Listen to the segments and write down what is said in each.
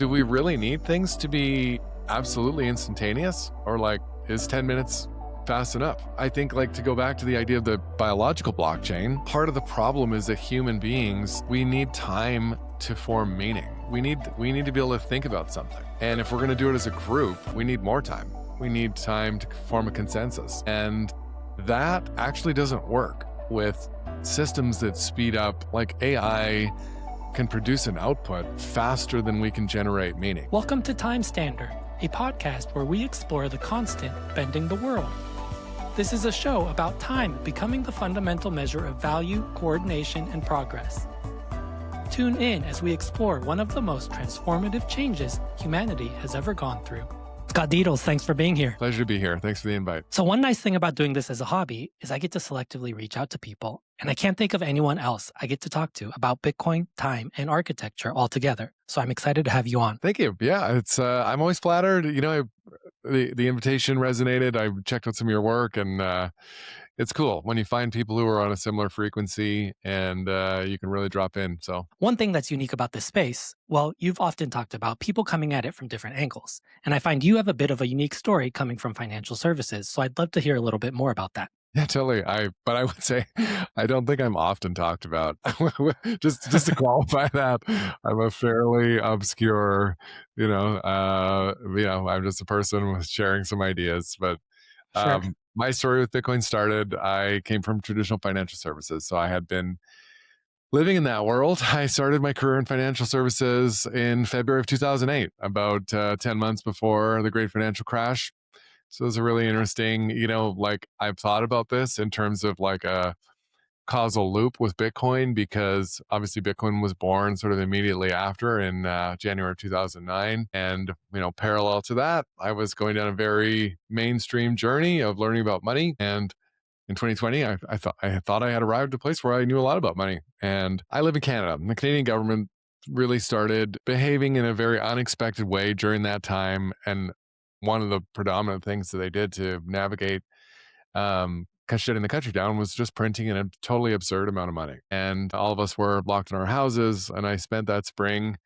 Do we really need things to be absolutely instantaneous? Or like, is 10 minutes fast enough? I think like to go back to the idea of the biological blockchain, part of the problem is that human beings, we need time to form meaning. We need to be able to think about something. And if we're going to do it as a group, we need more time. We need time to form a consensus. And that actually doesn't work with systems that speed up, like AI can produce an output faster than we can generate meaning. Welcome to Time Standard, a podcast where we explore the constant bending the world. This is a show about time becoming the fundamental measure of value, coordination, and progress. Tune in as we explore one of the most transformative changes humanity has ever gone through. Scott Dedels, thanks for being here. Pleasure to be here. Thanks for the invite. So one nice thing about doing this as a hobby is I get to selectively reach out to people, and I can't think of anyone else I get to talk to about Bitcoin, time, and architecture all together. So I'm excited to have you on. Thank you. Yeah, it's I'm always flattered. You know, the invitation resonated. I checked out some of your work, and it's cool when you find people who are on a similar frequency, and you can really drop in. So one thing that's unique about this space, well, you've often talked about people coming at it from different angles. And I find you have a bit of a unique story coming from financial services. So I'd love to hear a little bit more about that. Yeah, totally. But I would say I don't think I'm often talked about. just to qualify that, I'm a fairly obscure, I'm just a person with sharing some ideas. But Sure. My story with Bitcoin started, I came from traditional financial services. So I had been living in that world. I started my career in financial services in February of 2008, about 10 months before the great financial crash. So it was a really interesting, like I've thought about this in terms of like a causal loop with Bitcoin, because obviously Bitcoin was born sort of immediately after in January of 2009. And, parallel to that, I was going down a very mainstream journey of learning about money. And in 2020, I thought I had arrived at a place where I knew a lot about money. And I live in Canada. The Canadian government really started behaving in a very unexpected way during that time. And one of the predominant things that they did to navigate shutting the country down was just printing a totally absurd amount of money. And all of us were locked in our houses. And I spent that spring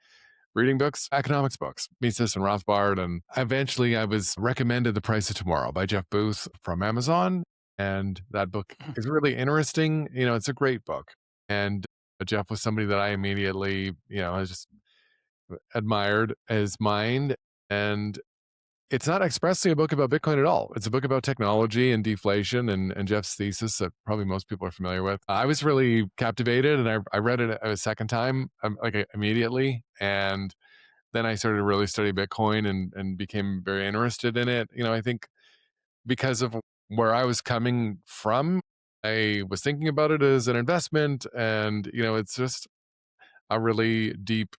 reading books, economics books, Mises and Rothbard. And eventually I was recommended The Price of Tomorrow by Jeff Booth from Amazon. And that book is really interesting. It's a great book. And Jeff was somebody that I immediately, I just admired his mind. And it's not expressly a book about Bitcoin at all. It's a book about technology and deflation and Jeff's thesis that probably most people are familiar with. I was really captivated, and I read it a second time, immediately. And then I started to really study Bitcoin and became very interested in it. I think because of where I was coming from, I was thinking about it as an investment, and, it's just a really deep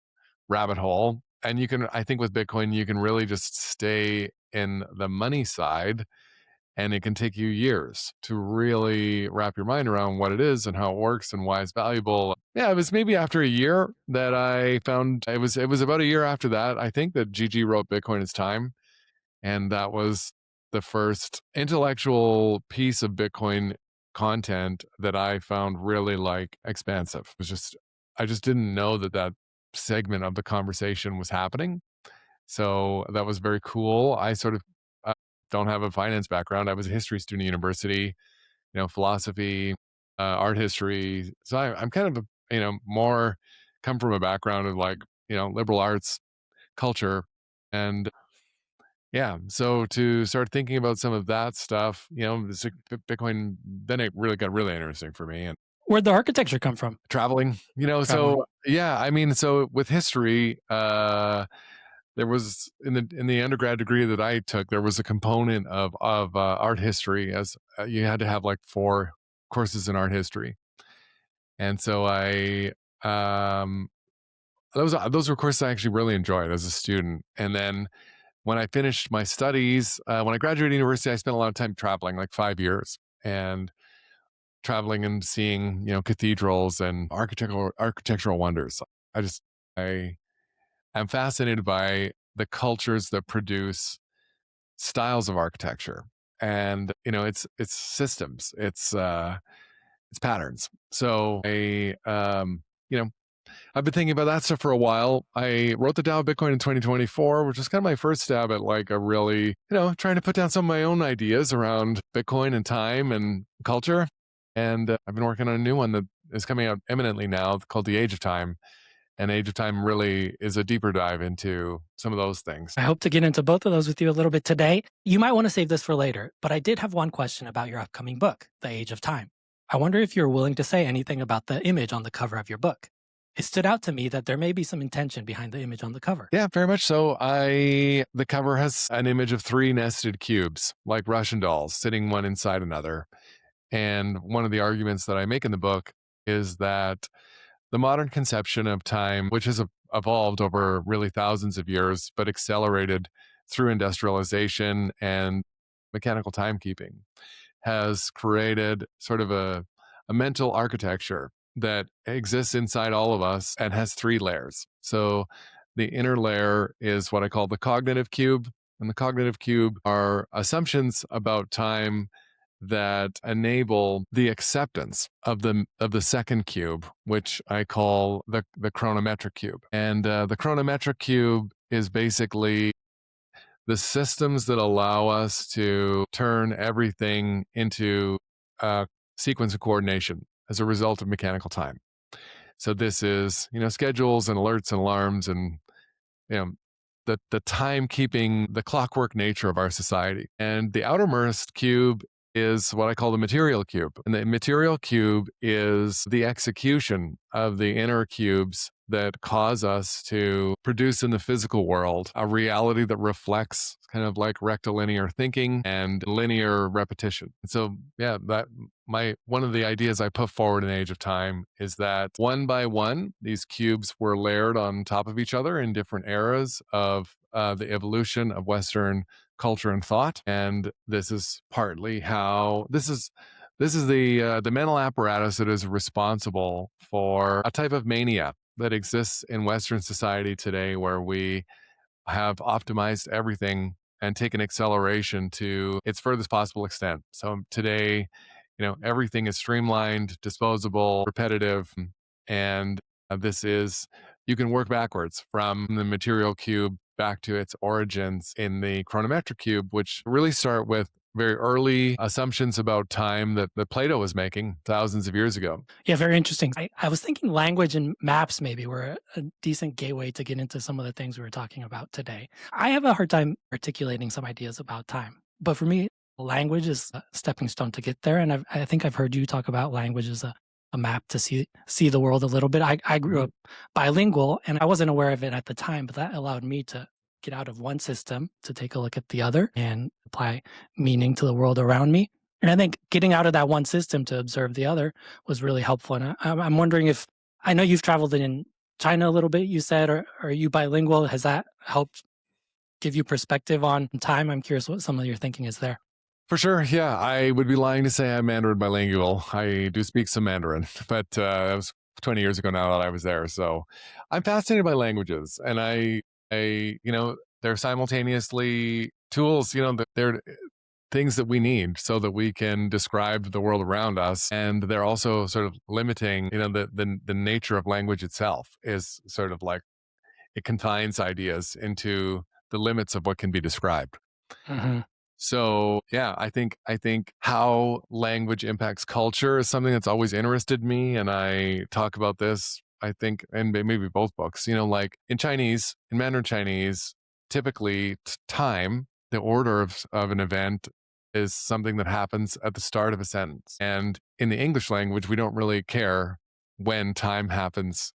rabbit hole. And I think with Bitcoin, you can really just stay in the money side, and it can take you years to really wrap your mind around what it is and how it works and why it's valuable. Yeah, it was maybe after a year that I found it was about a year after that, I think, that Gigi wrote Bitcoin is Time. And that was the first intellectual piece of Bitcoin content that I found really expansive. I just didn't know that segment of the conversation was happening. So that was very cool. I sort of don't have a finance background. I was a history student at university, philosophy, art history. So I'm kind of, more come from a background of liberal arts culture. And yeah, so to start thinking about some of that stuff, Bitcoin, then it really got really interesting for me. And Where'd the architecture come from? traveling. So yeah, I mean, so with history, there was in the undergrad degree that I took, there was a component of art history, as you had to have 4 courses in art history. And so those were courses I actually really enjoyed as a student. And then when I finished my studies, when I graduated university, I spent a lot of time traveling, 5 years, and traveling and seeing, cathedrals and architectural wonders. I am fascinated by the cultures that produce styles of architecture, and it's systems, it's patterns. So I I've been thinking about that stuff for a while. I wrote the Tao of Bitcoin in 2024, which was kind of my first stab at like a really, trying to put down some of my own ideas around Bitcoin and time and culture. And I've been working on a new one that is coming out imminently now called The Age of Time. And Age of Time really is a deeper dive into some of those things. I hope to get into both of those with you a little bit today. You might want to save this for later, but I did have one question about your upcoming book, The Age of Time. I wonder if you're willing to say anything about the image on the cover of your book. It stood out to me that there may be some intention behind the image on the cover. Yeah, very much so. The cover has an image of 3 nested cubes, like Russian dolls, sitting one inside another. And one of the arguments that I make in the book is that the modern conception of time, which has evolved over really thousands of years, but accelerated through industrialization and mechanical timekeeping, has created sort of a mental architecture that exists inside all of us and has 3 layers. So the inner layer is what I call the cognitive cube. And the cognitive cube are assumptions about time that enable the acceptance of the second cube, which I call the chronometric cube. And the chronometric cube is basically the systems that allow us to turn everything into a sequence of coordination as a result of mechanical time. So this is, schedules and alerts and alarms and, you know, the timekeeping, the clockwork nature of our society. And the outermost cube is what I call the material cube. And the material cube is the execution of the inner cubes that cause us to produce in the physical world a reality that reflects kind of like rectilinear thinking and linear repetition. And so, yeah, one of the ideas I put forward in Age of Time is that one by one, these cubes were layered on top of each other in different eras of the evolution of Western culture and thought. And this is partly how this is the mental apparatus that is responsible for a type of mania that exists in Western society today, where we have optimized everything and taken acceleration to its furthest possible extent. So today, everything is streamlined, disposable, repetitive, and you can work backwards from the material cube back to its origins in the chronometric cube, which really start with very early assumptions about time that Plato was making thousands of years ago. Yeah, very interesting. I was thinking language and maps maybe were a decent gateway to get into some of the things we were talking about today. I have a hard time articulating some ideas about time, but for me, language is a stepping stone to get there. And I think I've heard you talk about language as a map to see the world a little bit. I grew up bilingual and I wasn't aware of it at the time, but that allowed me to get out of one system to take a look at the other and apply meaning to the world around me. And I think getting out of that one system to observe the other was really helpful. And I'm wondering if, I know you've traveled in China a little bit, you said, or are you bilingual? Has that helped give you perspective on time? I'm curious what some of your thinking is there. For sure, yeah. I would be lying to say I'm Mandarin bilingual. I do speak some Mandarin, but that was 20 years ago now that I was there. So I'm fascinated by languages, and they're simultaneously tools, they're things that we need so that we can describe the world around us. And they're also sort of limiting, the nature of language itself is sort of like it confines ideas into the limits of what can be described. Mm-hmm. So yeah, I think how language impacts culture is something that's always interested me. And I talk about this, I think, and maybe both books, like in Mandarin Chinese, typically time, the order of an event is something that happens at the start of a sentence. And in the English language, we don't really care when time happens.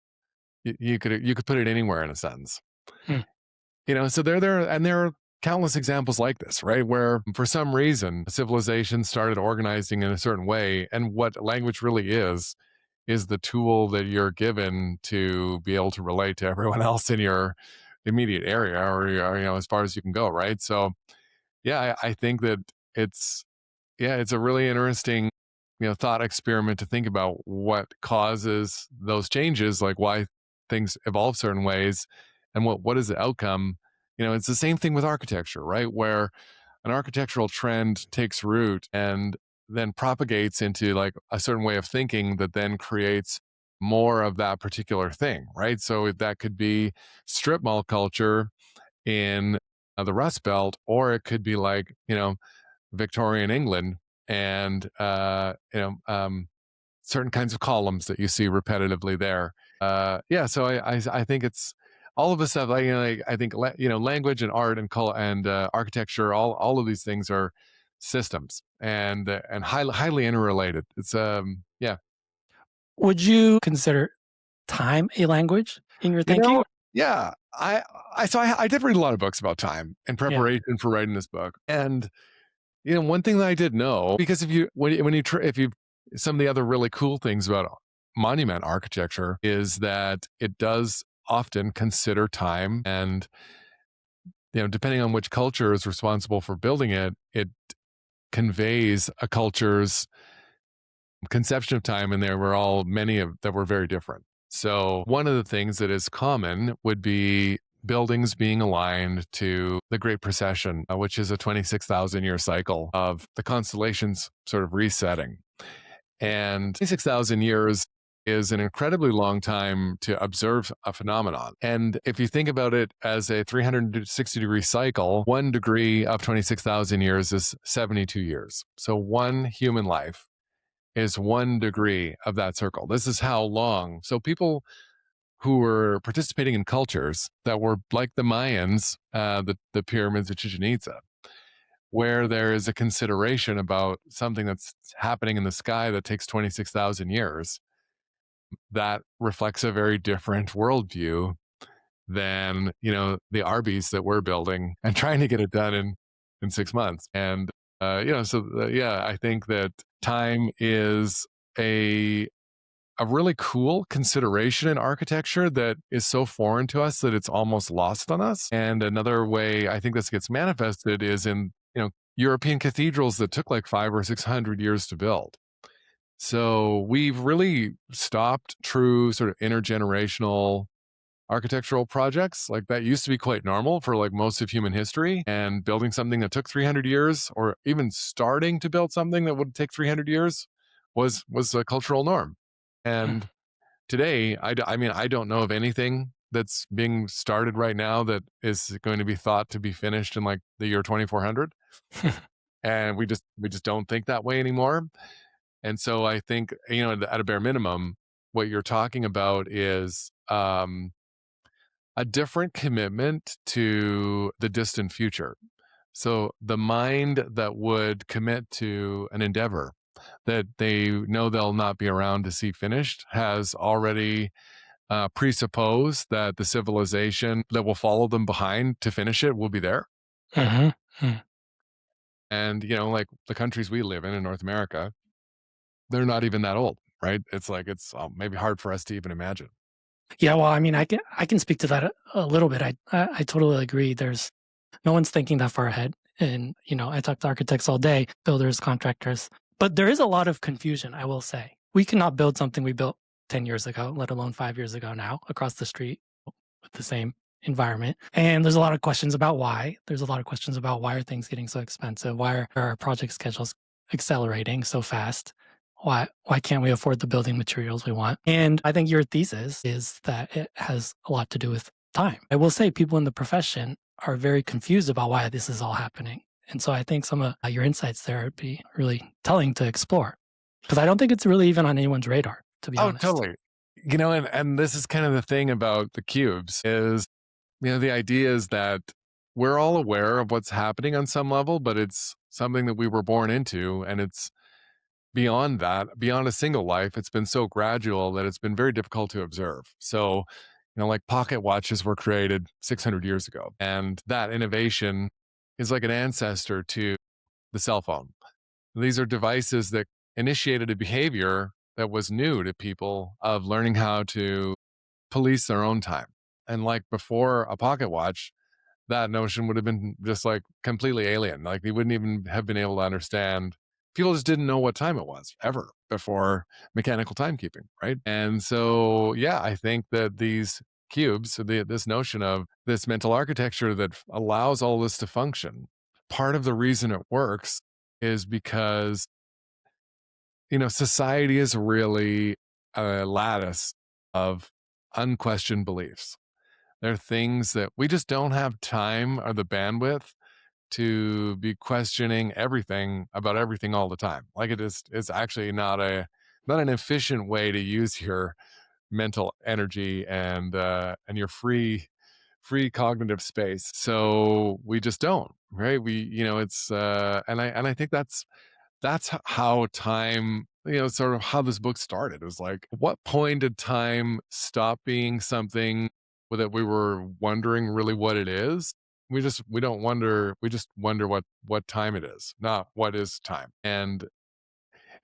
You could put it anywhere in a sentence. So there are countless examples like this, right? Where for some reason, civilization started organizing in a certain way. And what language really is the tool that you're given to be able to relate to everyone else in your immediate area or as far as you can go, right? So yeah, I think that it's a really interesting, thought experiment to think about what causes those changes, like why things evolve certain ways and what is the outcome. It's the same thing with architecture, right? Where an architectural trend takes root and then propagates into like a certain way of thinking that then creates more of that particular thing, right? So that could be strip mall culture in the Rust Belt, or it could be like, Victorian England and, certain kinds of columns that you see repetitively there. Yeah, so I think it's all of this stuff. Like I think language and art and color and architecture, all of these things are systems and highly interrelated. It's yeah. Would you consider time a language in your You know, thinking? yeah. I did read a lot of books about time in Yeah. preparation for writing this book, and one thing that I did know, because if you some of the other really cool things about monument architecture is that it does often consider time, and depending on which culture is responsible for building it, it conveys a culture's conception of time, and there were many of that were very different. So one of the things that is common would be buildings being aligned to the Great Precession, which is a 26,000 year cycle of the constellations sort of resetting. And 26,000 years is an incredibly long time to observe a phenomenon. And if you think about it as a 360-degree cycle, 1 degree of 26,000 years is 72 years. So one human life is 1 degree of that circle. This is how long. So people who were participating in cultures that were like the Mayans, the pyramids of Chichen Itza, where there is a consideration about something that's happening in the sky that takes 26,000 years, that reflects a very different worldview than, the Arby's that we're building and trying to get it done in 6 months. And, yeah, I think that time is a really cool consideration in architecture that is so foreign to us that it's almost lost on us. And another way I think this gets manifested is in, European cathedrals that took like 500 or 600 years to build. So we've really stopped true sort of intergenerational architectural projects. Like that used to be quite normal for like most of human history, and building something that took 300 years, or even starting to build something that would take 300 years, was a cultural norm. Hmm. And today, I mean, I don't know of anything that's being started right now that is going to be thought to be finished in like the year 2400. And we just don't think that way anymore. And so I think, at a bare minimum, what you're talking about is a different commitment to the distant future. So the mind that would commit to an endeavor that they know they'll not be around to see finished has already presupposed that the civilization that will follow them behind to finish it will be there. Hmm. Hmm. And, like the countries we live in North America, they're not even that old, right? It's like, it's maybe hard for us to even imagine. Yeah, well, I mean, I can speak to that a little bit. I totally agree. There's no one's thinking that far ahead, and I talk to architects all day, builders, contractors, but there is a lot of confusion. I will say we cannot build something we built 10 years ago, let alone 5 years ago now, across the street with the same environment. And there's a lot of questions about why. There's a lot of questions about why are things getting so expensive? Why are our project schedules accelerating so fast? Why can't we afford the building materials we want? And I think your thesis is that it has a lot to do with time. I will say people in the profession are very confused about why this is all happening. And so I think some of your insights there would be really telling to explore, because I don't think it's really even on anyone's radar, to be Oh, honest. totally. And this is kind of the thing about the cubes is, the idea is that we're all aware of what's happening on some level, but it's something that we were born into, and it's beyond that, beyond a single life. It's been so gradual that it's been very difficult to observe. So, like pocket watches were created 600 years ago, and that innovation is like an ancestor to the cell phone. These are devices that initiated a behavior that was new to people of learning how to police their own time. And like before a pocket watch, that notion would have been just like completely alien. Like they wouldn't even have been able to understand. People just didn't know what time it was ever before mechanical timekeeping, right? And so, yeah, I think that these cubes, so this notion of this mental architecture that allows all this to function, part of the reason it works is because society is really a lattice of unquestioned beliefs. There are things that we just don't have time or the bandwidth to be questioning everything about everything all the time. Like it's actually not an efficient way to use your mental energy and your free cognitive space. So we just don't, right? We, it's and I think that's how time, sort of how this book started. It was like, what point did time stop being something that we were wondering really what it is? We don't wonder, we just wonder what time it is, not what is time. And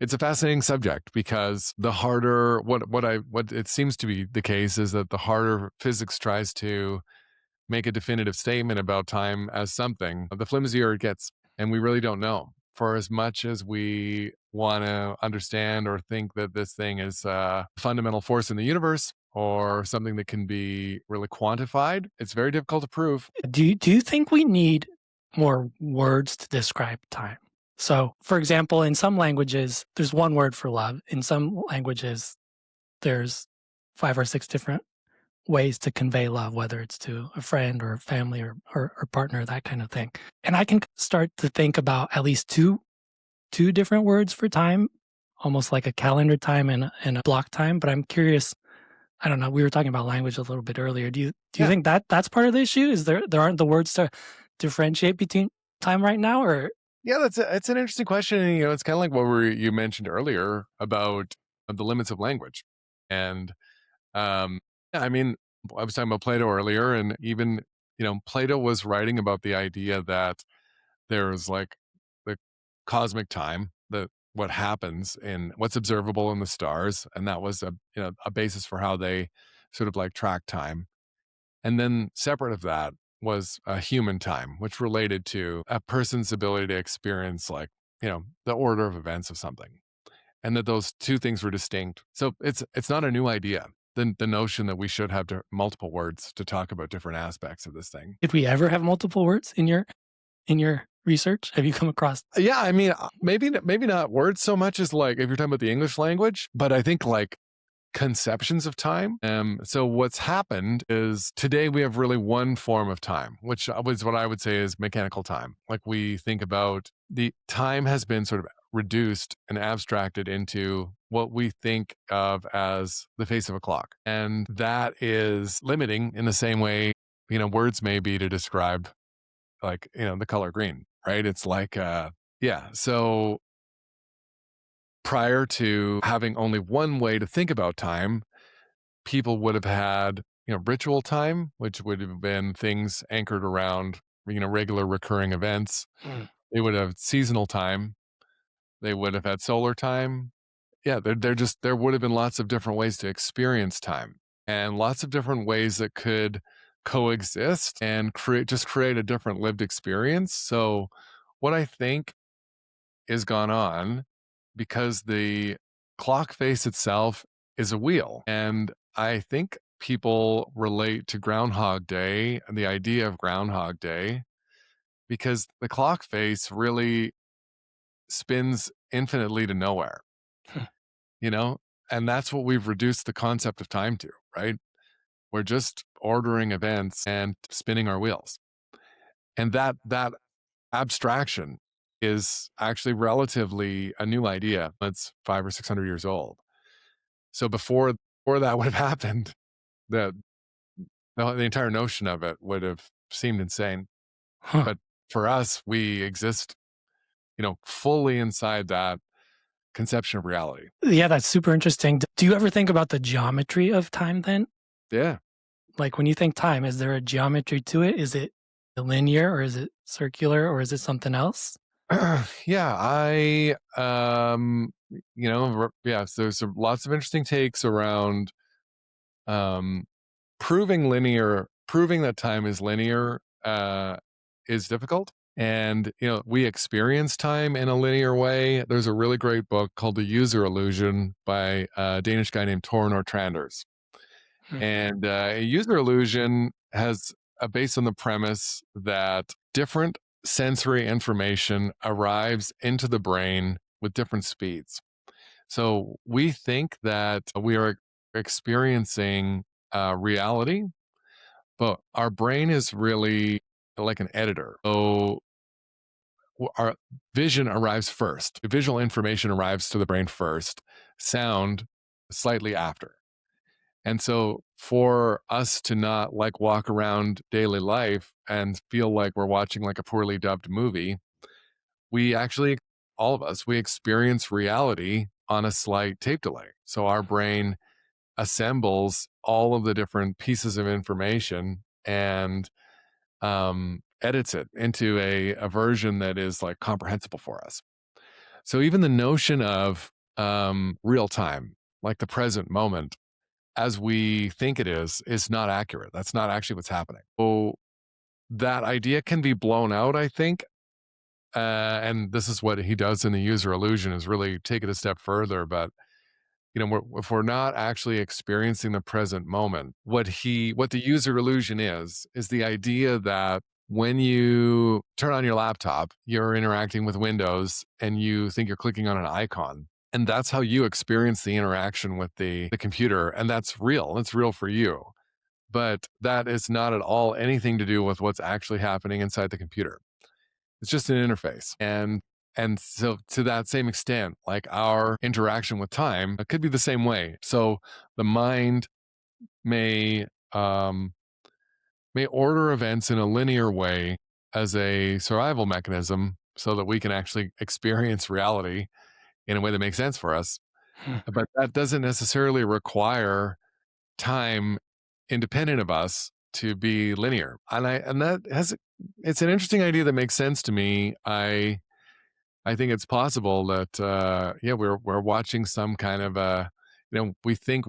it's a fascinating subject because the harder what it seems to be the case is that the harder physics tries to make a definitive statement about time as something, the flimsier it gets. And we really don't know. For as much as we want to understand or think that this thing is a fundamental force in the universe or something that can be really quantified, it's very difficult to prove. Do you think we need more words to describe time? So, for example, in some languages, there's one word for love. In some languages, there's 5 or 6 different ways to convey love, whether it's to a friend or family or partner, that kind of thing. And I can start to think about at least two different words for time, almost like a calendar time and a block time. But I'm curious, I don't know, we were talking about language a little bit earlier. Do you Yeah. think that's part of the issue? Is there aren't the words to differentiate between time right now? Or Yeah, it's an interesting question. And, it's kind of like what you mentioned earlier about the limits of language. And yeah, I mean, I was talking about Plato earlier, and even, Plato was writing about the idea that there's like the cosmic time, the what happens in what's observable in the stars, and that was a basis for how they sort of like track time. And then separate of that was a human time, which related to a person's ability to experience like, the order of events of something. And that those two things were distinct. So it's not a new idea. The notion that we should have multiple words to talk about different aspects of this thing. did we ever have multiple words in your research? Have you come across? Yeah, I mean, maybe not words so much as like if you're talking about the English language, but I think like conceptions of time. So what's happened is today we have really one form of time, which was what I would say is mechanical time. Like we think about the time has been sort of reduced and abstracted into what we think of as the face of a clock. And that is limiting in the same way, words may be to describe like, the color green, right? It's like, yeah. So prior to having only one way to think about time, people would have had, ritual time, which would have been things anchored around, regular recurring events. Mm. They would have seasonal time. They would have had solar time. Yeah, there would have been lots of different ways to experience time and lots of different ways that could coexist and create a different lived experience. So what I think is gone on because the clock face itself is a wheel. And I think people relate to Groundhog Day and the idea of Groundhog Day because the clock face really spins infinitely to nowhere, Hmm. you know? And that's what we've reduced the concept of time to, right? We're just ordering events and spinning our wheels. And that abstraction is actually relatively a new idea. It's 500 or 600 years old. So before that would have happened, the the entire notion of it would have seemed insane. Huh. But for us, we exist, fully inside that conception of reality. Yeah, that's super interesting. Do you ever think about the geometry of time then? Yeah. Like when you think time, is there a geometry to it? Is it linear or is it circular or is it something else? Yeah, yeah, so there's lots of interesting takes around um proving that time is linear is difficult. And we experience time in a linear way. There's a really great book called The User Illusion by a Danish guy named Tornor Tranders. Hmm. And a user illusion has a base on the premise that different sensory information arrives into the brain with different speeds. So we think that we are experiencing reality, but our brain is really like an editor. So our vision arrives first. Visual information arrives to the brain first, sound slightly after. And so for us to not like walk around daily life and feel like we're watching like a poorly dubbed movie, we actually, all of us, we experience reality on a slight tape delay. So our brain assembles all of the different pieces of information and edits it into a version that is like comprehensible for us. So even the notion of real time, like the present moment, as we think it is not accurate. That's not actually what's happening. So that idea can be blown out, I think. And this is what he does in the user illusion is really take it a step further. But if we're not actually experiencing the present moment, what the user illusion is the idea that when you turn on your laptop, you're interacting with Windows and you think you're clicking on an icon. And that's how you experience the interaction with the computer. And that's real. It's real for you. But that is not at all anything to do with what's actually happening inside the computer. It's just an interface. And so to that same extent, like our interaction with time, it could be the same way. So the mind may may order events in a linear way as a survival mechanism so that we can actually experience reality in a way that makes sense for us. Hmm. But that doesn't necessarily require time independent of us to be linear. And that has it's an interesting idea that makes sense to me. I think it's possible that we're watching some kind of a we think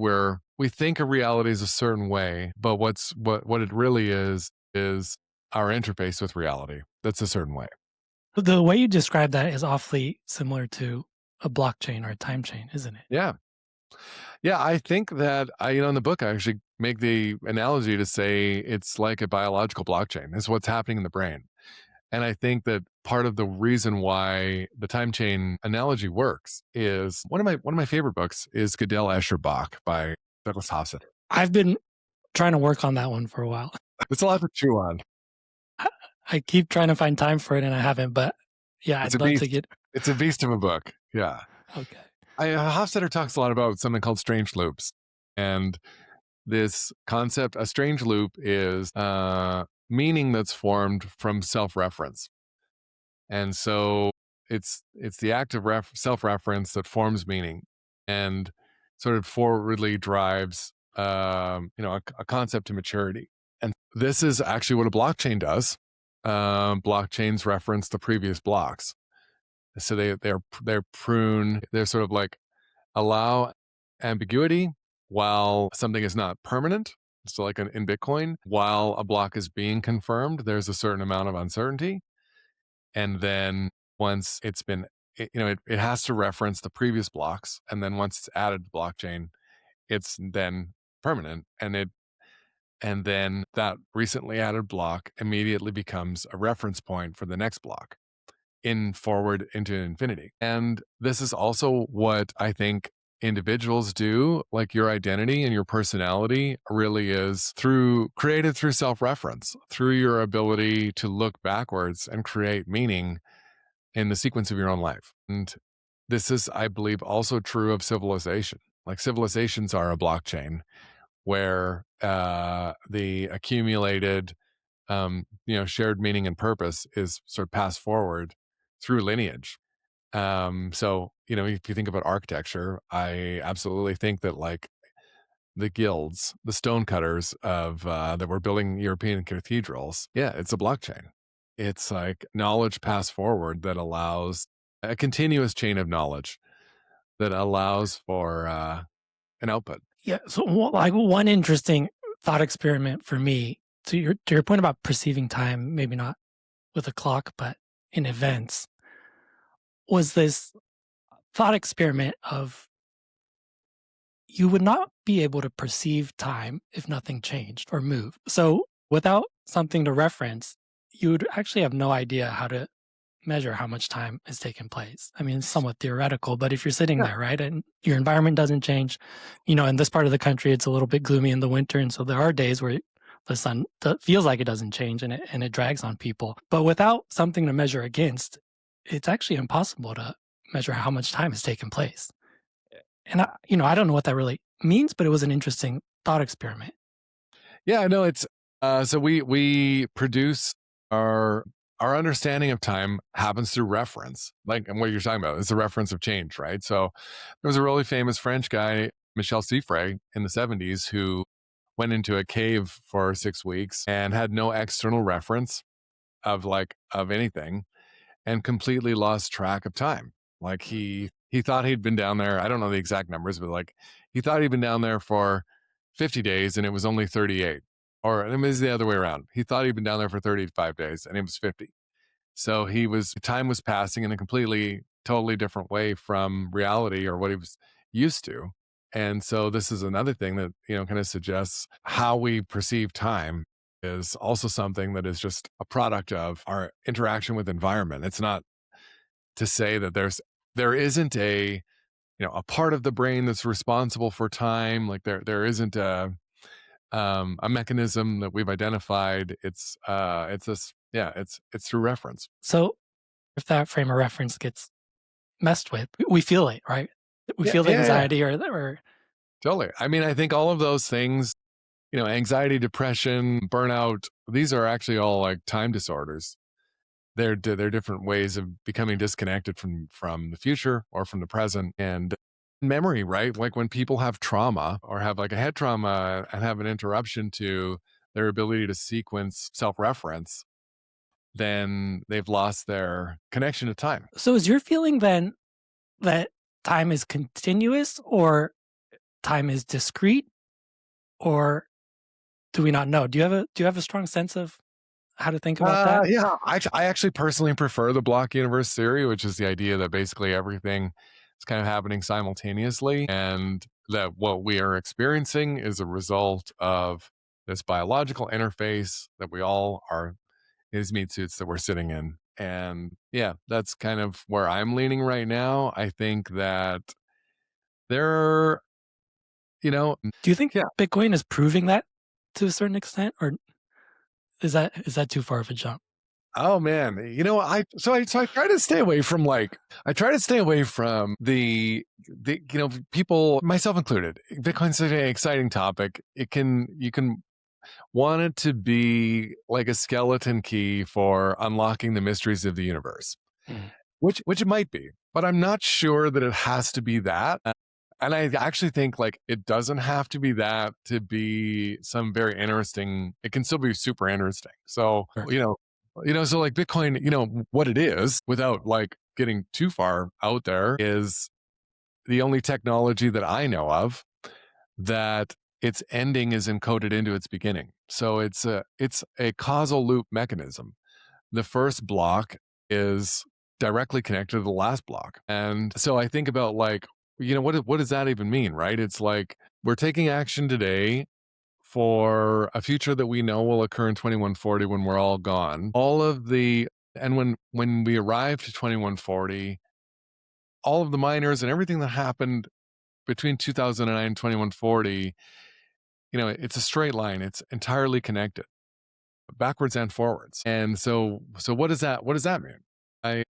a reality is a certain way, but what it really is our interface with reality. That's a certain way. The way you describe that is awfully similar to a blockchain or a time chain, isn't it? Yeah. Yeah, I think that in the book I actually make the analogy to say it's like a biological blockchain. It's what's happening in the brain. And I think that part of the reason why the time chain analogy works is one of my favorite books is Gödel Escher Bach by Douglas Hofstadter. I've been trying to work on that one for a while. It's a lot to chew on. I keep trying to find time for it and I haven't, but yeah, It's I'd a love to beast. get. It's a beast of a book. Yeah. Okay. Hofstadter talks a lot about something called strange loops. And this concept, a strange loop is meaning that's formed from self-reference. And so it's the act of self-reference that forms meaning and sort of forwardly drives a concept to maturity. And this is actually what a blockchain does. Blockchains reference the previous blocks. So they're prune, they're sort of like allow ambiguity while something is not permanent. So like in Bitcoin, while a block is being confirmed, there's a certain amount of uncertainty. And then once it's been, it has to reference the previous blocks. And then once it's added to the blockchain, it's then permanent. And then that recently added block immediately becomes a reference point for the next block in forward into infinity. And this is also what I think individuals do, like your identity and your personality really is created through self-reference, through your ability to look backwards and create meaning in the sequence of your own life. And this is, I believe, also true of civilization. Like civilizations are a blockchain where the accumulated shared meaning and purpose is sort of passed forward through lineage. So, if you think about architecture, I absolutely think that like the guilds, the stonecutters of that were building European cathedrals, yeah, it's a blockchain. It's like knowledge passed forward that allows a continuous chain of knowledge that allows for an output. Yeah. So, like one interesting thought experiment for me to your point about perceiving time, maybe not with a clock, but in events, was this thought experiment of you would not be able to perceive time if nothing changed or moved. So, without something to reference, you would actually have no idea how to measure how much time has taken place? I mean, it's somewhat theoretical, but if you're sitting Yeah. there, right, and your environment doesn't change, in this part of the country, it's a little bit gloomy in the winter, and so there are days where the sun feels like it doesn't change, and it drags on people. But without something to measure against, it's actually impossible to measure how much time has taken place. And I don't know what that really means, but it was an interesting thought experiment. Yeah, no, it's so we produce our understanding of time happens through reference, like and what you're talking about is the reference of change, right? So there was a really famous French guy, Michel Siffre, in the 70s who went into a cave for 6 weeks and had no external reference of anything and completely lost track of time. Like he thought he'd been down there. I don't know the exact numbers, but like he thought he'd been down there for 50 days and it was only 38. Or it was the other way around. He thought he'd been down there for 35 days and it was 50. So time was passing in a completely, totally different way from reality or what he was used to. And so this is another thing that, kind of suggests how we perceive time is also something that is just a product of our interaction with environment. It's not to say that there isn't a part of the brain that's responsible for time. Like there isn't a mechanism that we've identified. It's this, yeah, it's through reference. So if that frame of reference gets messed with, we feel it, right? We Yeah, feel the yeah, yeah, anxiety or totally. I mean, I think all of those things, anxiety, depression, burnout, these are actually all like time disorders. They're different ways of becoming disconnected from the future or from the present and memory, right? Like when people have trauma or have like a head trauma and have an interruption to their ability to sequence self-reference, then they've lost their connection to time. so is your feeling then that time is continuous or time is discrete, or do we not know? Do you have a strong sense of how to think about that? Yeah, I actually personally prefer the block universe theory, which is the idea that basically everything is kind of happening simultaneously, and that what we are experiencing is a result of this biological interface that we all are these meat suits that we're sitting in. And yeah, that's kind of where I'm leaning right now. I think that there, you know, Do you think yeah. Bitcoin is proving that to a certain extent, or is that too far of a jump? Oh man, I try to stay away from the people, myself included. Bitcoin's such an exciting topic. You can want it to be like a skeleton key for unlocking the mysteries of the universe, Mm. which it might be, but I'm not sure that it has to be that. And I actually think like it doesn't have to be that to be some very interesting. It can still be super interesting. So, Sure. so like Bitcoin, what it is without like getting too far out there is the only technology that I know of that its ending is encoded into its beginning. So it's a causal loop mechanism. The first block is directly connected to the last block. And so I think about like, what does that even mean, right? It's like we're taking action today for a future that we know will occur in 2140 when we're all gone. And when we arrive to 2140, all of the miners and everything that happened between 2009 and 2140, it's a straight line. It's entirely connected, backwards and forwards. And so what does that mean? I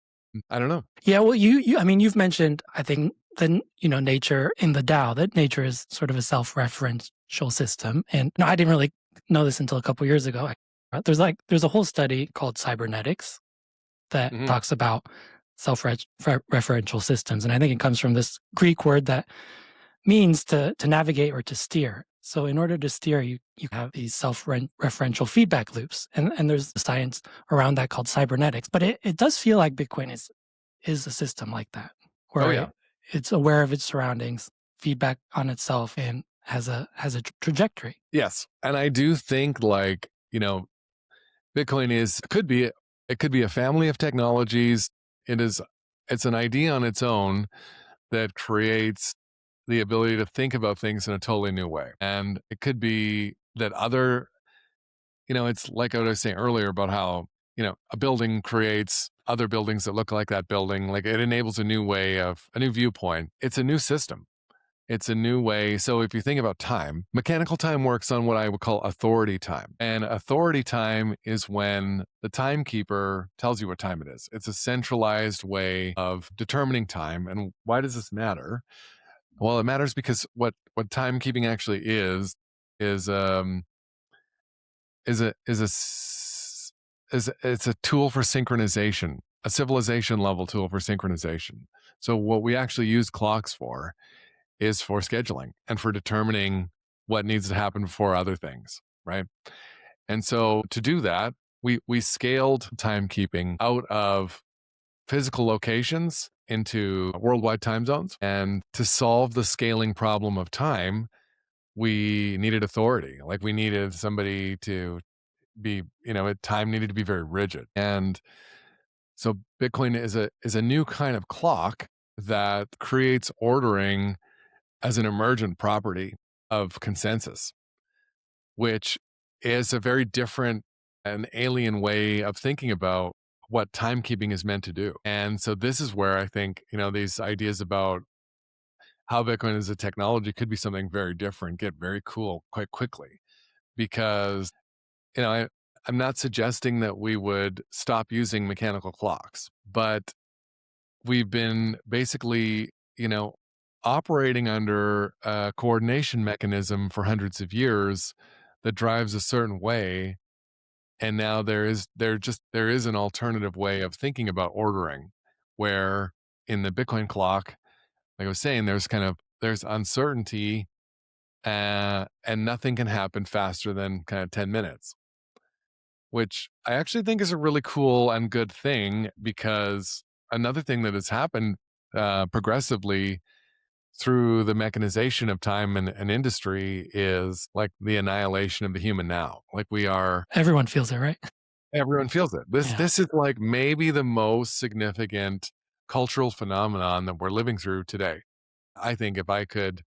I don't know. Yeah, well, I mean, you've mentioned, I think, that nature in the Tao, that nature is sort of a self-referential system, and I didn't really know this until a couple years ago. There's a whole study called cybernetics that Mhm. talks about self-referential systems, and I think it comes from this Greek word that means to navigate or to steer. So in order to steer, you have these self-referential feedback loops, and there's science around that called cybernetics. But it does feel like Bitcoin is a system like that, Oh where yeah. it's aware of its surroundings, feedback on itself, and has a trajectory. Yes. And I do think like, Bitcoin it could be a family of technologies. It's an idea on its own that creates the ability to think about things in a totally new way. And it could be that it's like what I was saying earlier about how, a building creates other buildings that look like that building. Like it enables a new viewpoint. It's a new system. It's a new way. So if you think about time, mechanical time works on what I would call authority time. And authority time is when the timekeeper tells you what time it is. It's a centralized way of determining time. And why does this matter? Well, it matters because what timekeeping actually is is a is a s- is it's a tool for synchronization, a civilization level tool for synchronization. So what we actually use clocks for is for scheduling and for determining what needs to happen before other things, right? And so to do that, we scaled timekeeping out of physical locations into worldwide time zones. And to solve the scaling problem of time, we needed authority. Like we needed somebody to be, time needed to be very rigid. And so Bitcoin is a new kind of clock that creates ordering as an emergent property of consensus, which is a very different and alien way of thinking about what timekeeping is meant to do. And so this is where I think, these ideas about how Bitcoin as a technology could be something very different get very cool quite quickly because, you know, I, I'm not suggesting that we would stop using mechanical clocks, but we've been basically, operating under a coordination mechanism for hundreds of years that drives a certain way. And now there is an alternative way of thinking about ordering where in the Bitcoin clock, like I was saying, there's uncertainty, and nothing can happen faster than kind of 10 minutes, which I actually think is a really cool and good thing because another thing that has happened progressively through the mechanization of time and industry is like the annihilation of the human now. Like Everyone feels it, right? everyone feels it. This Yeah. this is like maybe the most significant cultural phenomenon that we're living through today. I think if I could,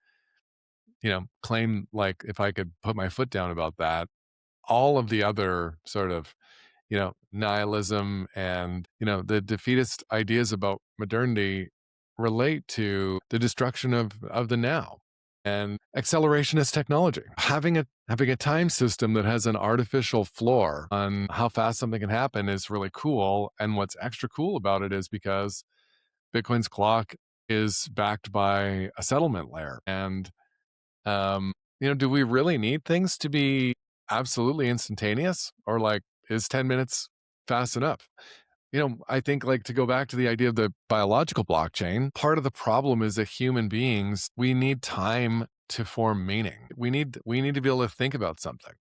claim like if I could put my foot down about that, all of the other sort of nihilism and, the defeatist ideas about modernity relate to the destruction of the now and accelerationist technology. Having a time system that has an artificial floor on how fast something can happen is really cool. And what's extra cool about it is because Bitcoin's clock is backed by a settlement layer. And do we really need things to be absolutely instantaneous or like is 10 minutes fast enough? I think like to go back to the idea of the biological blockchain, part of the problem is that human beings, we need time to form meaning. We need to be able to think about something.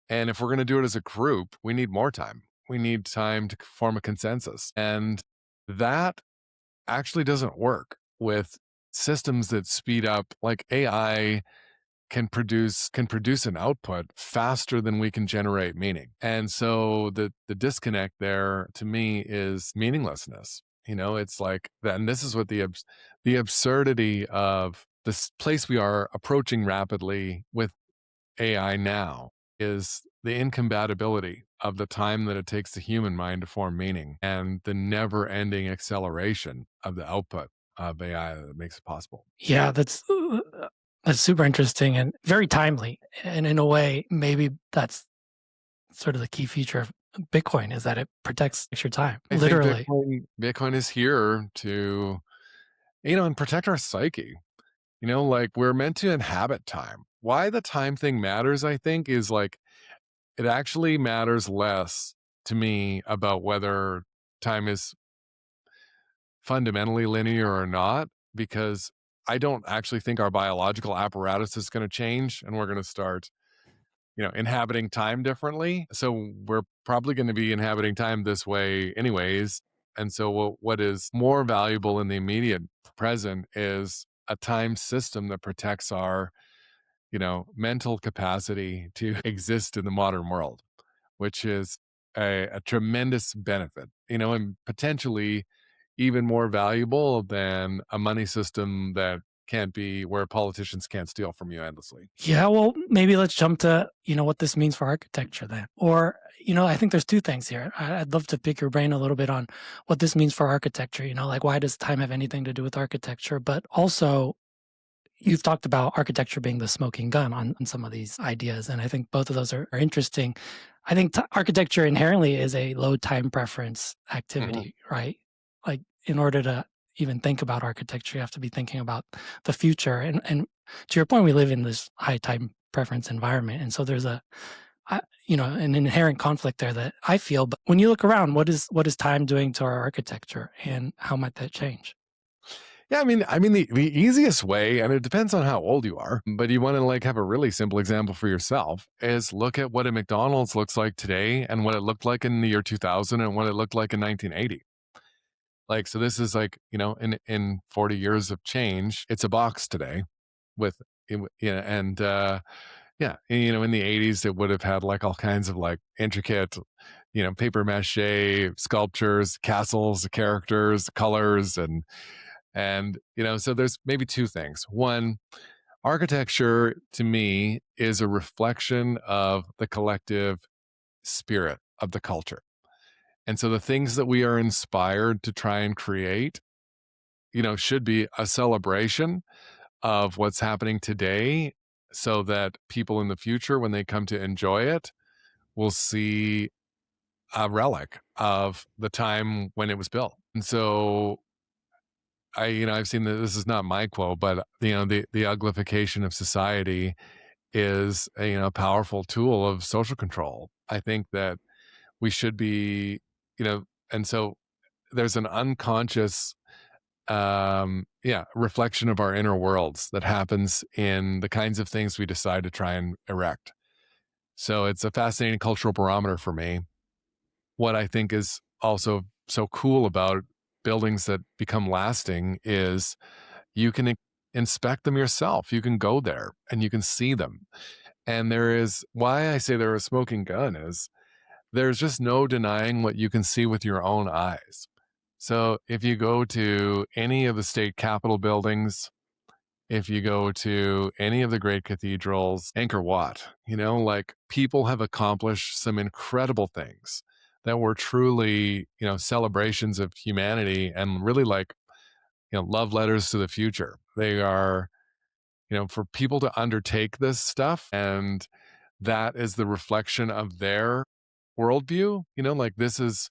And if we're going to do it as a group, we need more time. We need time to form a consensus. And that actually doesn't work with systems that speed up like AI can produce an output faster than we can generate meaning. And so the disconnect there to me is meaninglessness. It's like that, and this is what the absurdity of this place we are approaching rapidly with AI now is the incompatibility of the time that it takes the human mind to form meaning and the never-ending acceleration of the output of AI that makes it possible. Yeah, that's super interesting and very timely. And in a way, maybe that's sort of the key feature of Bitcoin is that it protects your time, I think literally. Bitcoin is here to, and protect our psyche. Like we're meant to inhabit time. Why the time thing matters, I think, is like it actually matters less to me about whether time is fundamentally linear or not, because I don't actually think our biological apparatus is going to change and we're going to start inhabiting time differently. So we're probably going to be inhabiting time this way anyways. And so what is more valuable in the immediate present is a time system that protects our, mental capacity to exist in the modern world, which is a tremendous benefit, and potentially even more valuable than a money system that can't be where politicians can't steal from you endlessly. Yeah, well, maybe let's jump to, what this means for architecture then. Or, I think there's two things here. I'd love to pick your brain a little bit on what this means for architecture, like why does time have anything to do with architecture? But also, you've talked about architecture being the smoking gun on some of these ideas, and I think both of those are interesting. I think architecture inherently is a low time preference Mhm. activity, right? Like in order to even think about architecture, you have to be thinking about the future. And to your point, we live in this high time preference environment, and so there's an inherent conflict there that I feel. But when you look around, what is time doing to our architecture, and how might that change? Yeah, the easiest way, and it depends on how old you are, but you want to like have a really simple example for yourself, is look at what a McDonald's looks like today and what it looked like in the year 2000 and what it looked like in 1980. Like, so this is like, in 40 years of change, it's a box today with, yeah, and yeah, and, in the 80s, it would have had like all kinds of like intricate, paper mache sculptures, castles, characters, colors, and so there's maybe two things. One, architecture to me is a reflection of the collective spirit of the culture. And so the things that we are inspired to try and create, should be a celebration of what's happening today so that people in the future, when they come to enjoy it, will see a relic of the time when it was built. And so I've seen that this is not my quote, but the uglification of society is a powerful tool of social control. I think that we should be, and so there's an unconscious reflection of our inner worlds that happens in the kinds of things we decide to try and erect. So it's a fascinating cultural barometer for me. What I think is also so cool about buildings that become lasting is you can inspect them yourself. You can go there and you can see them. And there is why I say they're a smoking gun is there's just no denying what you can see with your own eyes. So if you go to any of the state capitol buildings, if you go to any of the great cathedrals, Angkor Wat, like people have accomplished some incredible things that were truly, celebrations of humanity and really like, love letters to the future. They are, for people to undertake this stuff and that is the reflection of their worldview, like this is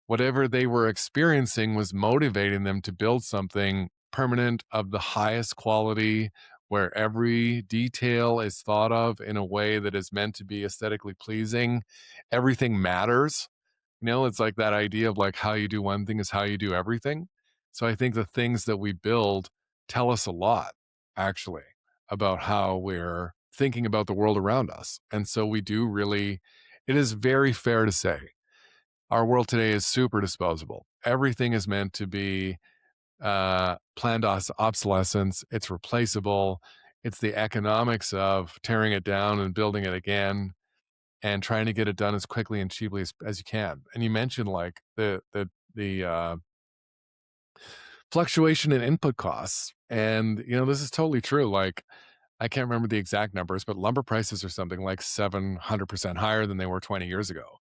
whatever they were experiencing was motivating them to build something permanent of the highest quality where every detail is thought of in a way that is meant to be aesthetically pleasing. Everything matters. It's like that idea of like how you do one thing is how you do everything. So I think the things that we build tell us a lot, actually, about how we're thinking about the world around us. And so we do really, it is very fair to say our world today is super disposable. Everything is meant to be planned obsolescence. It's replaceable. It's the economics of tearing it down and building it again and trying to get it done as quickly and cheaply as you can. And you mentioned like the fluctuation in input costs. And this is totally true. Like I can't remember the exact numbers, but lumber prices are something like 700% higher than they were 20 years ago.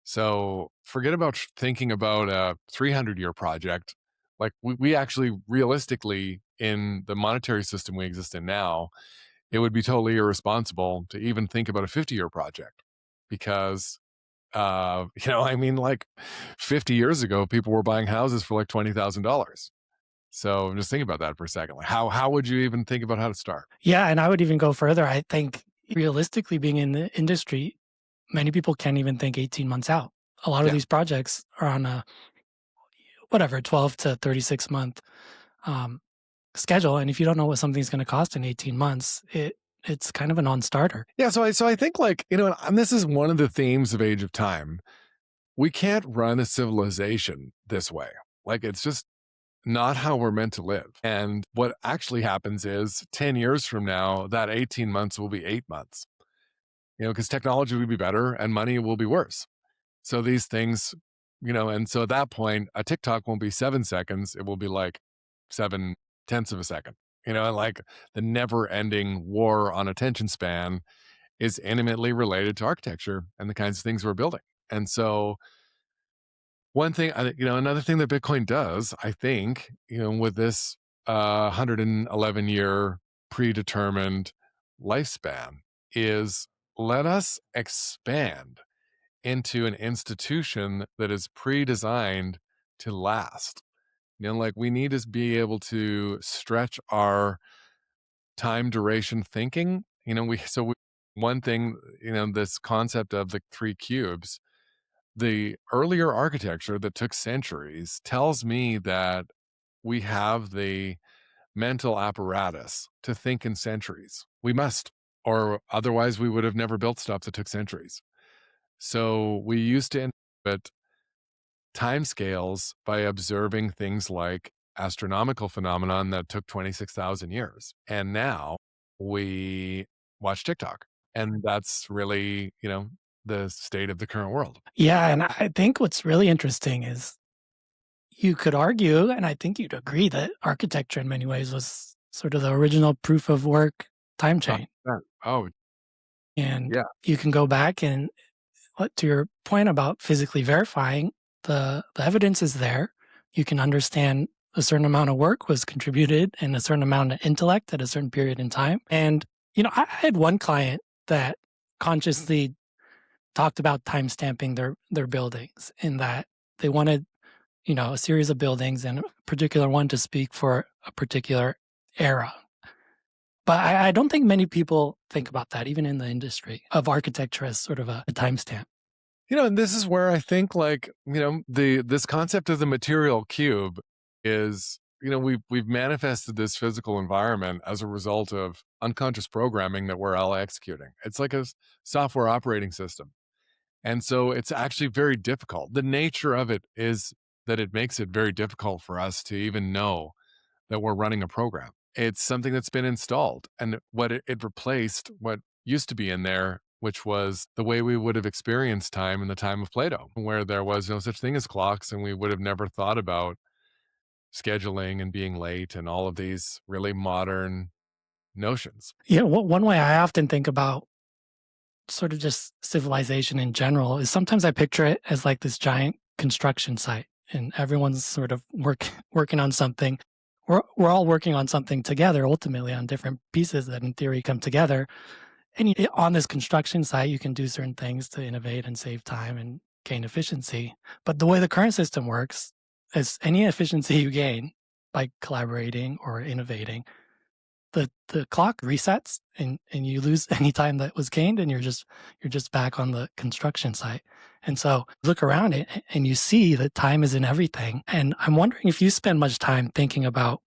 So forget about thinking about a 300-year project. Like we actually realistically in the monetary system we exist in now, it would be totally irresponsible to even think about a 50-year project because like 50 years ago, people were buying houses for like $20,000. So just think about that for a second. Like how would you even think about how to start? Yeah, and I would even go further. I think realistically, being in the industry, many people can't even think 18 months out. A lot of Yeah. these projects are on a whatever 12 to 36 month um, schedule, and if you don't know what something's going to cost in 18 months, it's kind of a non-starter. Yeah. So I think like, and this is one of the themes of Age of Time. We can't run a civilization this way. Like it's just not how we're meant to live. And what actually happens is 10 years from now, that 18 months will be 8 months, because technology will be better and money will be worse. So these things, and so at that point, a TikTok won't be 7 seconds. It will be like 7/10 of a second. like the never ending war on attention span is intimately related to architecture and the kinds of things we're building. And so, one thing, another thing that Bitcoin does, I think, with this 111-year predetermined lifespan, is let us expand into an institution that is pre-designed to last. Like we need to be able to stretch our time duration thinking. One thing, this concept of the three cubes, the earlier architecture that took centuries tells me that we have the mental apparatus to think in centuries. We must, or otherwise we would have never built stuff that took centuries. So we used to interpret timescales by observing things like astronomical phenomenon that took 26,000 years. And now we watch TikTok. And that's really, the state of the current world. Yeah, and I think what's really interesting is you could argue, and I think you'd agree, that architecture in many ways was sort of the original proof of work time chain. Oh, And yeah. you can go back and to your point about physically verifying, the evidence is there. You can understand a certain amount of work was contributed and a certain amount of intellect at a certain period in time. And, I had one client that consciously talked about time stamping their buildings in that they wanted, a series of buildings and a particular one to speak for a particular era. But I don't think many people think about that, even in the industry of architecture as sort of a timestamp. And this is where I think this concept of the material cube is, we've manifested this physical environment as a result of unconscious programming that we're all executing. It's like a software operating system. And so it's actually very difficult. The nature of it is that it makes it very difficult for us to even know that we're running a program. It's something that's been installed, and it replaced what used to be in there, which was the way we would have experienced time in the time of Plato, where there was no such thing as clocks, and we would have never thought about scheduling and being late and all of these really modern notions. Yeah, one way I often think about sort of just civilization in general is sometimes I picture it as like this giant construction site and everyone's sort of working on something. We're all working on something together, ultimately on different pieces that in theory come together. And on this construction site, you can do certain things to innovate and save time and gain efficiency. But the way the current system works is any efficiency you gain by collaborating or innovating, the clock resets and you lose any time that was gained and you're just back on the construction site. And so look around it and you see that time is in everything. And I'm wondering if you spend much time thinking about,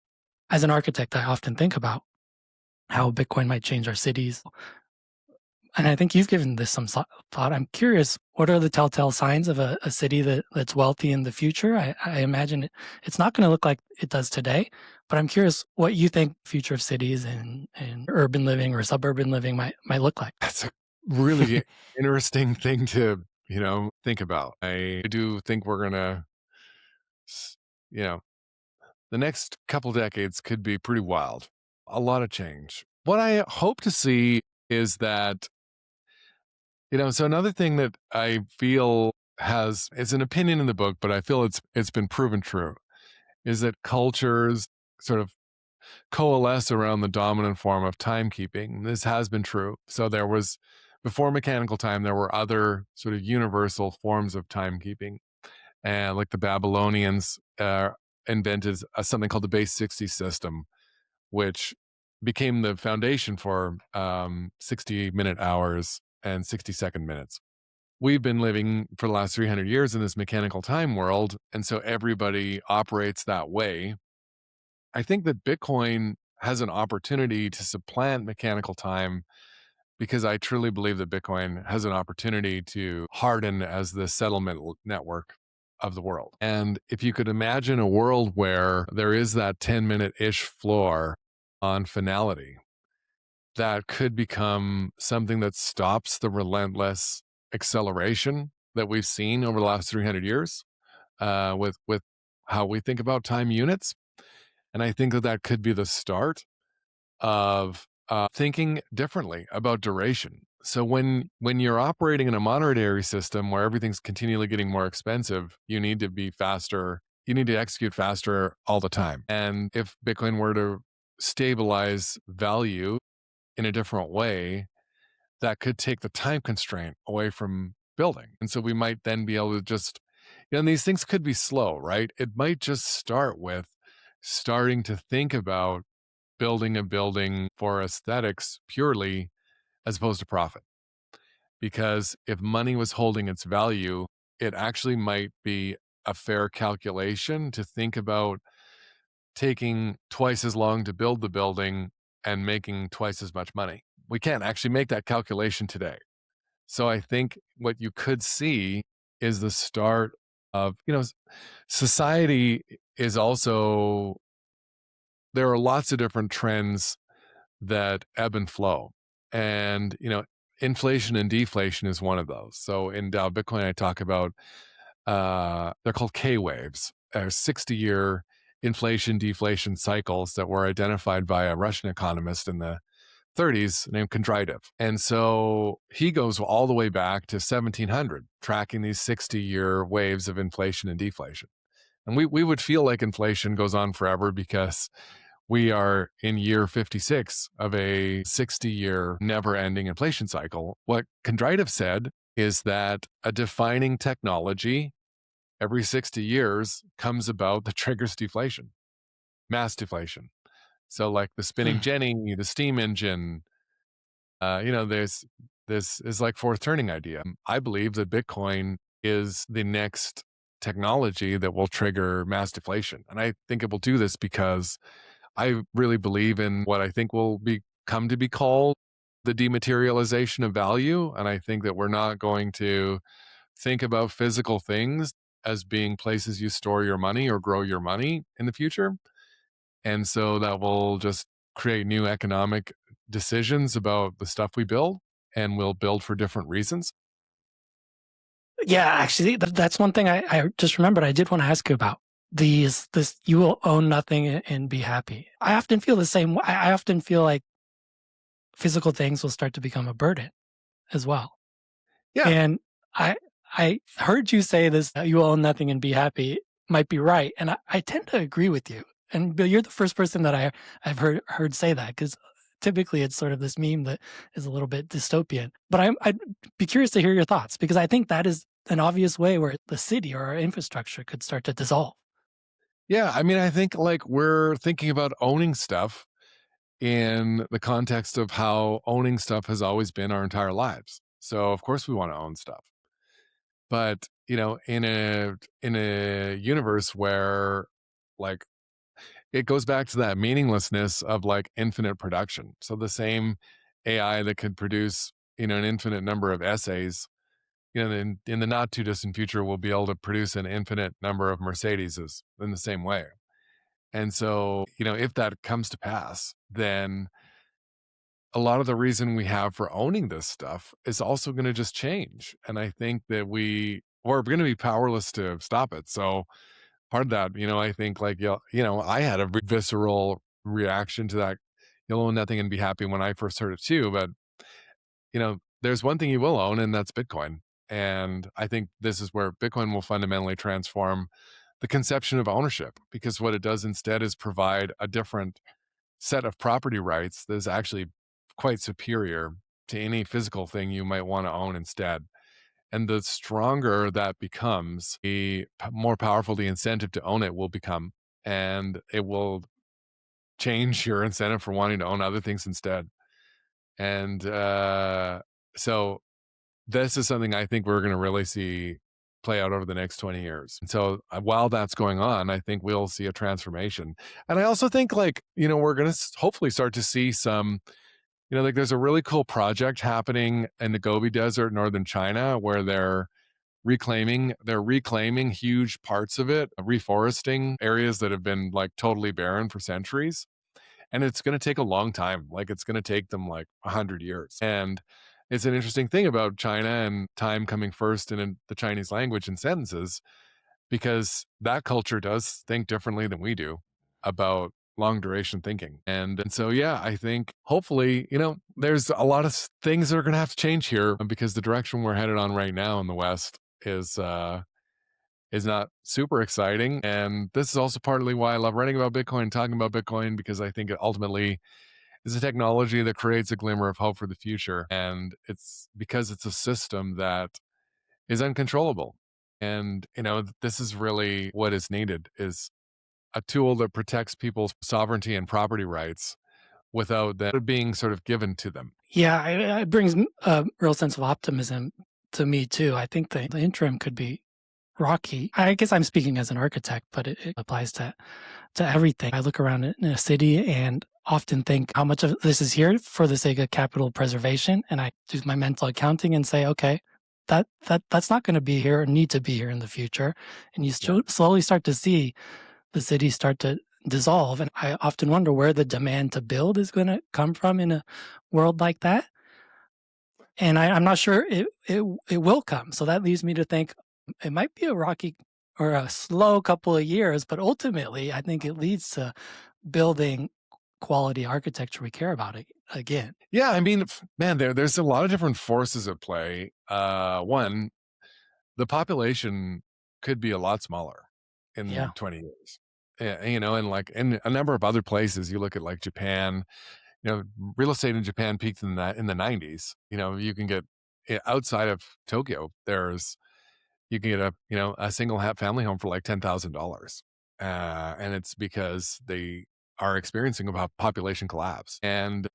as an architect, I often think about how Bitcoin might change our cities. And I think you've given this some thought. I'm curious, what are the telltale signs of a city that's wealthy in the future? I imagine it's not going to look like it does today, but I'm curious what you think future of cities and urban living or suburban living might look like. That's a really interesting thing to, think about. I do think we're going to, you know, the next couple decades could be pretty wild. A lot of change. What I hope to see is that, so another thing that I feel it's an opinion in the book, but I feel it's been proven true, is that cultures sort of coalesce around the dominant form of timekeeping. This has been true. So before mechanical time, there were other sort of universal forms of timekeeping. And like the Babylonians invented something called the base 60 system, which became the foundation for 60-minute hours and 60-second minutes. We've been living for the last 300 years in this mechanical time world, and so everybody operates that way. I think that Bitcoin has an opportunity to supplant mechanical time because I truly believe that Bitcoin has an opportunity to harden as the settlement network of the world. And if you could imagine a world where there is that 10-minute-ish floor on finality, that could become something that stops the relentless acceleration that we've seen over the last 300 years with how we think about time units. And I think that could be the start of thinking differently about duration. So when you're operating in a monetary system where everything's continually getting more expensive, you need to be faster. You need to execute faster all the time. And if Bitcoin were to stabilize value in a different way, that could take the time constraint away from building. And so we might then be able to just, and these things could be slow, right? It might just start with starting to think about building a building for aesthetics purely as opposed to profit. Because if money was holding its value, it actually might be a fair calculation to think about taking twice as long to build the building and making twice as much money. We can't actually make that calculation today. So I think what you could see is the start of, society is also, there are lots of different trends that ebb and flow. And, inflation and deflation is one of those. So in Dow Bitcoin, I talk about, they're called K waves, 60-year inflation deflation cycles that were identified by a Russian economist in the 30s named Kondratiev. And so he goes all the way back to 1700, tracking these 60-year waves of inflation and deflation. And we would feel like inflation goes on forever because we are in year 56 of a 60-year never-ending inflation cycle. What Kondratiev said is that a defining technology every 60 years comes about that triggers deflation, mass deflation. So like the spinning jenny, the steam engine, there's this is like fourth turning idea. I believe that Bitcoin is the next technology that will trigger mass deflation. And I think it will do this because I really believe in what I think will come to be called the dematerialization of value. And I think that we're not going to think about physical things as being places you store your money or grow your money in the future. And so that will just create new economic decisions about the stuff we build, and we'll build for different reasons. Yeah, actually, that's one thing I just remembered I did want to ask you about. This you will own nothing and be happy. I often feel the same way. I often feel like physical things will start to become a burden as well. Yeah. And I I heard you say this, that you will own nothing and be happy might be right. And I tend to agree with you. And Bill, you're the first person that I've heard say that, because typically it's sort of this meme that is a little bit dystopian. But I'd be curious to hear your thoughts, because I think that is an obvious way where the city or our infrastructure could start to dissolve. Yeah. I mean, I think like we're thinking about owning stuff in the context of how owning stuff has always been our entire lives. So of course we want to own stuff. But, in a universe where like it goes back to that meaninglessness of like infinite production. So the same AI that could produce, an infinite number of essays, in the not too distant future, will be able to produce an infinite number of Mercedeses in the same way. And so, if that comes to pass, then a lot of the reason we have for owning this stuff is also going to just change. And I think that we're going to be powerless to stop it. So part of that, I think like, I had a visceral reaction to that. You'll own nothing and be happy when I first heard it too. But, there's one thing you will own, and that's Bitcoin. And I think this is where Bitcoin will fundamentally transform the conception of ownership, because what it does instead is provide a different set of property rights that is actually quite superior to any physical thing you might want to own instead. And the stronger that becomes, the more powerful the incentive to own it will become. And it will change your incentive for wanting to own other things instead. And so this is something I think we're going to really see play out over the next 20 years. And so while that's going on, I think we'll see a transformation. And I also think like, we're going to hopefully start to see some, like there's a really cool project happening in the Gobi Desert, northern China, where they're reclaiming huge parts of it, reforesting areas that have been like totally barren for centuries. And it's going to take a long time. Like it's going to take them like 100 years. And it's an interesting thing about China and time coming first in the Chinese language in sentences, because that culture does think differently than we do about long duration thinking. And so, yeah, I think hopefully, there's a lot of things that are going to have to change here because the direction we're headed on right now in the West is not super exciting. And this is also partly why I love writing about Bitcoin, talking about Bitcoin, because I think it ultimately is a technology that creates a glimmer of hope for the future. And it's because it's a system that is uncontrollable. And, this is really what is needed is a tool that protects people's sovereignty and property rights without that being sort of given to them. Yeah, it brings a real sense of optimism to me too. I think the interim could be rocky. I guess I'm speaking as an architect, but it applies to everything. I look around in a city and often think how much of this is here for the sake of capital preservation, and I do my mental accounting and say, okay, that's not going to be here or need to be here in the future, and you Yeah. slowly start to see the cities start to dissolve, and I often wonder where the demand to build is going to come from in a world like that. And I'm not sure it will come. So that leads me to think it might be a rocky or a slow couple of years, but ultimately, I think it leads to building quality architecture we care about again. Yeah, I mean, man, there's a lot of different forces at play. One, the population could be a lot smaller Yeah. in 20 years. Yeah, and like in a number of other places, you look at like Japan, real estate in Japan peaked in the 90s. You can get outside of Tokyo, you can get a single family home for like $10,000. And it's because they are experiencing a population collapse. And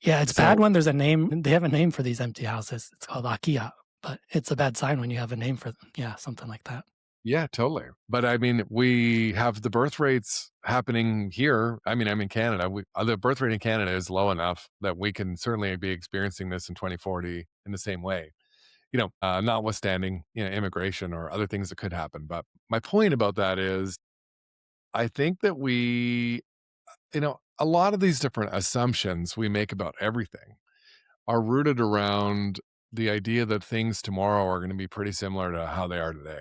Yeah, it's bad so, when there's a name. They have a name for these empty houses. It's called Akia, but it's a bad sign when you have a name for them. Yeah, something like that. yeah, totally. But I mean, we have the birth rates happening here. I mean, I'm in Canada. The birth rate in Canada is low enough that we can certainly be experiencing this in 2040 in the same way. Notwithstanding, immigration or other things that could happen. But my point about that is, I think that a lot of these different assumptions we make about everything are rooted around the idea that things tomorrow are going to be pretty similar to how they are today,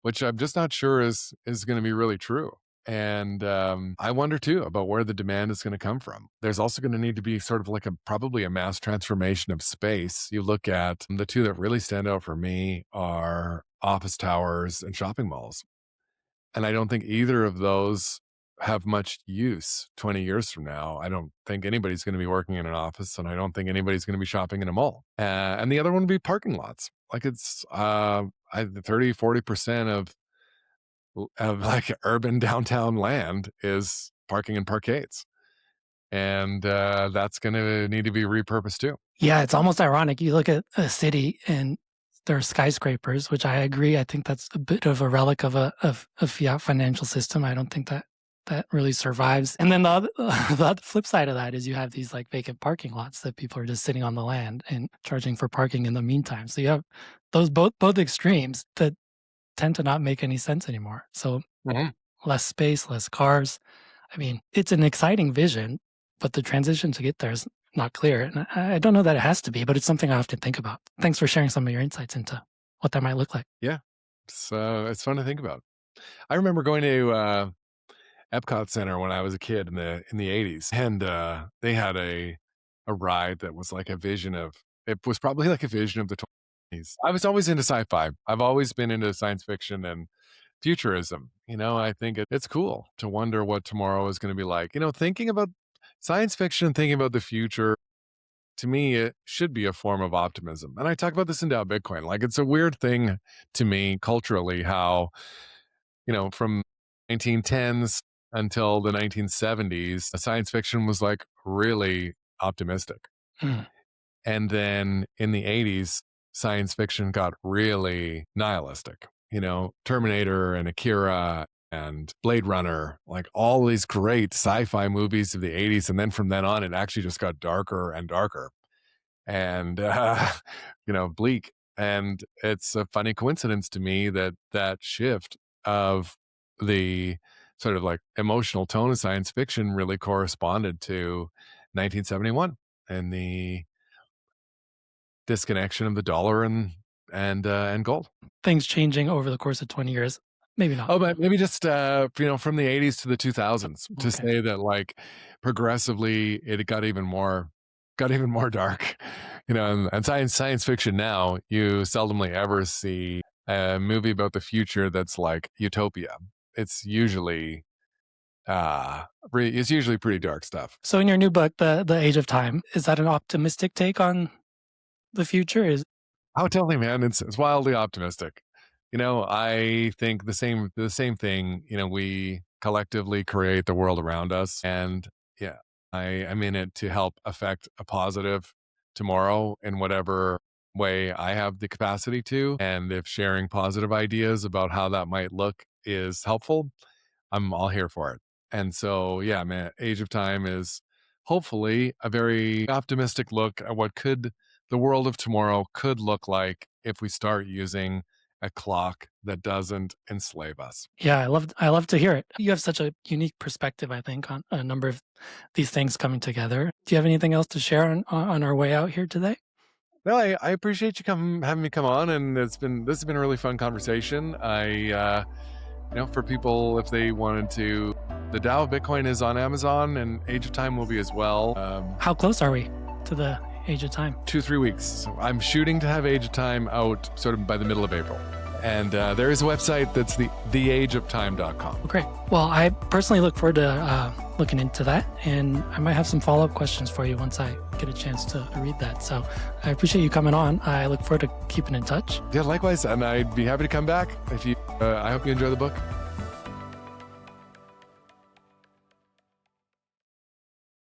which I'm just not sure is going to be really true. And I wonder too about where the demand is going to come from. There's also going to need to be sort of like probably a mass transformation of space. You look at the two that really stand out for me are office towers and shopping malls. And I don't think either of those have much use 20 years from now. I don't think anybody's going to be working in an office, and I don't think anybody's going to be shopping in a mall. And the other one would be parking lots. Like it's 30-40% of like urban downtown land is parking and parkades. And that's going to need to be repurposed too. Yeah, it's almost ironic. You look at a city and there are skyscrapers, which I agree. I think that's a bit of a relic of a fiat financial system. I don't think that really survives. And then the flip side of that is you have these like vacant parking lots that people are just sitting on the land and charging for parking in the meantime. So you have those both extremes that tend to not make any sense anymore. So Mhm. less space, less cars. I mean, it's an exciting vision, but the transition to get there is not clear. And I don't know that it has to be, but it's something I often think about. Thanks for sharing some of your insights into what that might look like. Yeah. It's fun to think about. I remember going to Epcot Center when I was a kid in the 80s, and they had a ride that was like a vision of it was probably like a vision of the 20s. I was always into sci-fi. I've always been into science fiction and futurism. I think it's cool to wonder what tomorrow is going to be like. Thinking about science fiction, thinking about the future, to me, it should be a form of optimism. And I talk about this in Dow Bitcoin. Like it's a weird thing to me culturally how from 1910s until the 1970s, science fiction was like really optimistic. Mm. And then in the 80s, science fiction got really nihilistic. Terminator and Akira and Blade Runner, like all these great sci fi movies of the 80s. And then from then on, it actually just got darker and darker and bleak. And it's a funny coincidence to me that that shift of the sort of like emotional tone of science fiction really corresponded to 1971 and the disconnection of the dollar and gold. Things changing over the course of 20 years Maybe not. Oh, but maybe just from the 80s to the 2000s to Okay. say that like progressively it got even more dark. And science fiction now, you seldomly ever see a movie about the future that's like utopia. It's usually pretty dark stuff. So in your new book, The Age of Time, is that an optimistic take on the future? Oh, totally, man. It's wildly optimistic. I think the same thing. We collectively create the world around us, and yeah, I'm in it to help affect a positive tomorrow in whatever way I have the capacity to. And if sharing positive ideas about how that might look is helpful, I'm all here for it. And so, yeah, man, Age of Time is hopefully a very optimistic look at what the world of tomorrow could look like if we start using a clock that doesn't enslave us. Yeah, I love to hear it. You have such a unique perspective, I think, on a number of these things coming together. Do you have anything else to share on our way out here today? No, I appreciate you having me come on, and this has been a really fun conversation. For people, if they wanted to, the Tao of Bitcoin is on Amazon, and Age of Time will be as well. How close are we to the Age of Time? 2-3 weeks. So I'm shooting to have Age of Time out sort of by the middle of April. And there is a website that's theageoftime.com. Great. Well, I personally look forward to looking into that, and I might have some follow-up questions for you once I get a chance to read that. So I appreciate you coming on. I look forward to keeping in touch. Yeah, likewise. And I'd be happy to come back if you. I hope you enjoy the book.